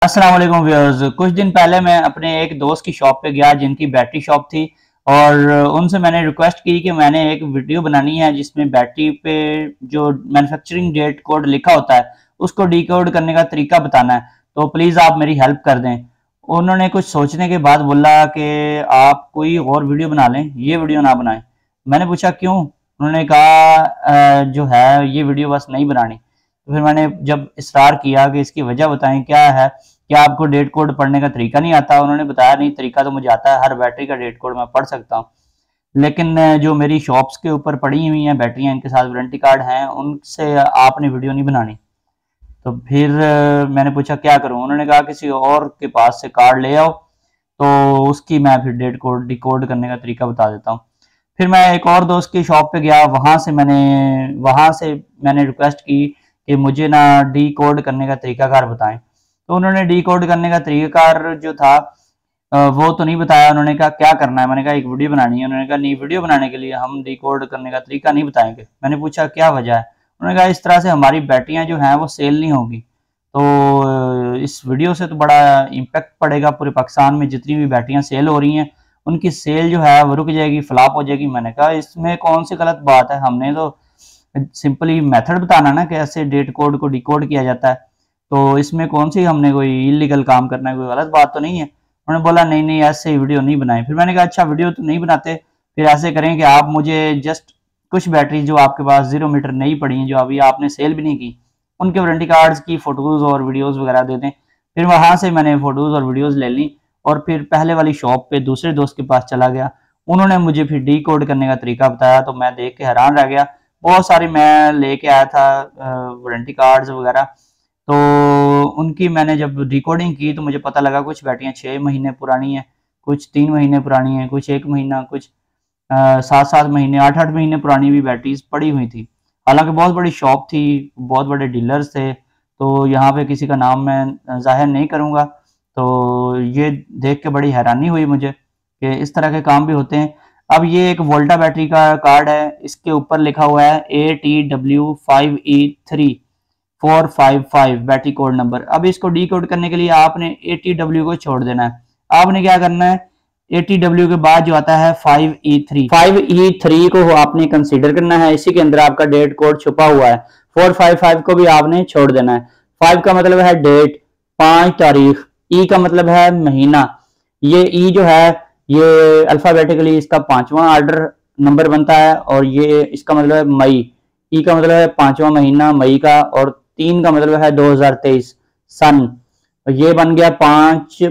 अस्सलाम वालेकुम व्यूअर्स। कुछ दिन पहले मैं अपने एक दोस्त की शॉप पे गया जिनकी बैटरी शॉप थी और उनसे मैंने रिक्वेस्ट की कि मैंने एक वीडियो बनानी है जिसमें बैटरी पे जो मैन्युफैक्चरिंग डेट कोड लिखा होता है उसको डिकोड करने का तरीका बताना है, तो प्लीज़ आप मेरी हेल्प कर दें। उन्होंने कुछ सोचने के बाद बोला कि आप कोई और वीडियो बना लें, ये वीडियो ना बनाएं। मैंने पूछा क्यों? उन्होंने कहा जो है ये वीडियो बस नहीं बनानी। तो फिर मैंने जब इसरार किया कि इसकी वजह बताएं क्या है, क्या आपको डेट कोड पढ़ने का तरीका नहीं आता? उन्होंने बताया नहीं, तरीका तो मुझे आता है, हर बैटरी का डेट कोड मैं पढ़ सकता हूँ। लेकिन जो मेरी शॉप्स के ऊपर पड़ी हुई हैं बैटरियां, इनके साथ वारंटी कार्ड हैं, उनसे आपने वीडियो नहीं बनानी। तो फिर मैंने पूछा क्या करूं? उन्होंने कहा किसी और के पास से कार्ड ले आओ, तो उसकी मैं फिर डेट कोड डिकोड करने का तरीका बता देता हूँ। फिर मैं एक और दोस्त की शॉप पे गया, वहां से मैंने रिक्वेस्ट की कि मुझे ना डी कोड करने का तरीकाकार बताएं। तो उन्होंने डी कोड करने का तरीकाकार जो था वो तो नहीं बताया। उन्होंने कहा क्या करना है? मैंने कहा एक वीडियो बनानी है। उन्होंने कहा नहीं, वीडियो बनाने के लिए हम डी कोड करने का तरीका नहीं बताएंगे। मैंने पूछा क्या वजह है? उन्होंने कहा इस तरह से हमारी बैटरियां जो हैं वो सेल नहीं होगी, तो इस वीडियो से तो बड़ा इम्पेक्ट पड़ेगा, पूरे पाकिस्तान में जितनी भी बैटरियां सेल हो रही हैं उनकी सेल जो है वो रुक जाएगी, फ्लॉप हो जाएगी। मैंने कहा इसमें कौन सी गलत बात है? हमने तो सिंपली मेथड बताना ना कैसे डेट कोड को डिकोड किया जाता है, तो इसमें कौन सी हमने कोई इलीगल काम करना है, कोई गलत बात तो नहीं है। उन्होंने बोला नहीं नहीं, ऐसे वीडियो नहीं बनाए। फिर मैंने कहा अच्छा वीडियो तो नहीं बनाते, फिर ऐसे करें कि आप मुझे जस्ट कुछ बैटरी जो आपके पास 0 मीटर नहीं पड़ी हैं, जो अभी आपने सेल भी नहीं की, उनके वारंटी कार्ड्स की फोटोज और वीडियोस वगैरह दे दें। फिर वहां से मैंने फोटोज और वीडियोस ले ली और फिर पहले वाली शॉप पे दूसरे दोस्त के पास चला गया। उन्होंने मुझे फिर डी कोड करने का तरीका बताया, तो मैं देख के हैरान रह गया। बहुत सारी मैं लेके आया था वारंटी कार्ड्स वगैरह, तो उनकी मैंने जब डिकोडिंग की तो मुझे पता लगा कुछ बैटरियां 6 महीने पुरानी है, कुछ 3 महीने पुरानी है, कुछ 1 महीना, कुछ 7 7 महीने, 8 8 महीने पुरानी भी बैटरीज पड़ी हुई थी। हालांकि बहुत बड़ी शॉप थी, बहुत बड़े डीलर्स थे, तो यहाँ पे किसी का नाम मैं जाहिर नहीं करूँगा। तो ये देख के बड़ी हैरानी हुई मुझे कि इस तरह के काम भी होते हैं। अब ये एक वोल्टा बैटरी का कार्ड है, इसके ऊपर लिखा हुआ है ATW5E3455 बैटरी कोड नंबर। अब इसको डी कोड करने के लिए आपने ATW को छोड़ देना है। आपने क्या करना है, ATW के बाद जो आता है 5E3 को आपने कंसीडर करना है, इसी के अंदर आपका डेट कोड छुपा हुआ है। 455 को भी आपने छोड़ देना है। 5 का मतलब है डेट, 5 तारीख, ई का मतलब है महीना। ये ई जो है ये अल्फाबेटिकली इसका 5वां ऑर्डर नंबर बनता है और ये इसका मतलब है मई। ई का मतलब है 5वां महीना मई का, और 3 का मतलब है 2023 सन। ये बन गया 5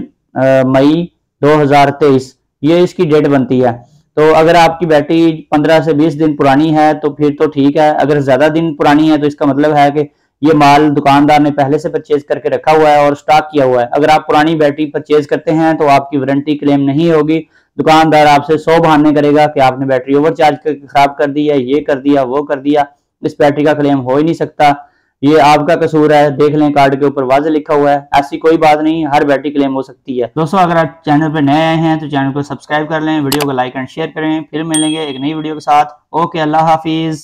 मई 2023, ये इसकी डेट बनती है। तो अगर आपकी बैटरी 15 से 20 दिन पुरानी है तो फिर तो ठीक है, अगर ज्यादा दिन पुरानी है तो इसका मतलब है कि ये माल दुकानदार ने पहले से परचेज करके रखा हुआ है और स्टॉक किया हुआ है। अगर आप पुरानी बैटरी परचेज करते हैं तो आपकी वारंटी क्लेम नहीं होगी। दुकानदार आपसे 100 बहाने करेगा कि आपने बैटरी ओवरचार्ज करके खराब कर दी है, ये कर दिया, वो कर दिया। इस बैटरी का क्लेम हो ही नहीं सकता, ये आपका कसूर है। देख लें कार्ड के ऊपर वाज़ेह लिखा हुआ है, ऐसी कोई बात नहीं, हर बैटरी क्लेम हो सकती है। दोस्तों अगर आप चैनल पर नए आए हैं तो चैनल को सब्सक्राइब कर लें, वीडियो को लाइक एंड शेयर करें। फिर मिलेंगे एक नई वीडियो के साथ। ओके, अल्लाह हाफिज।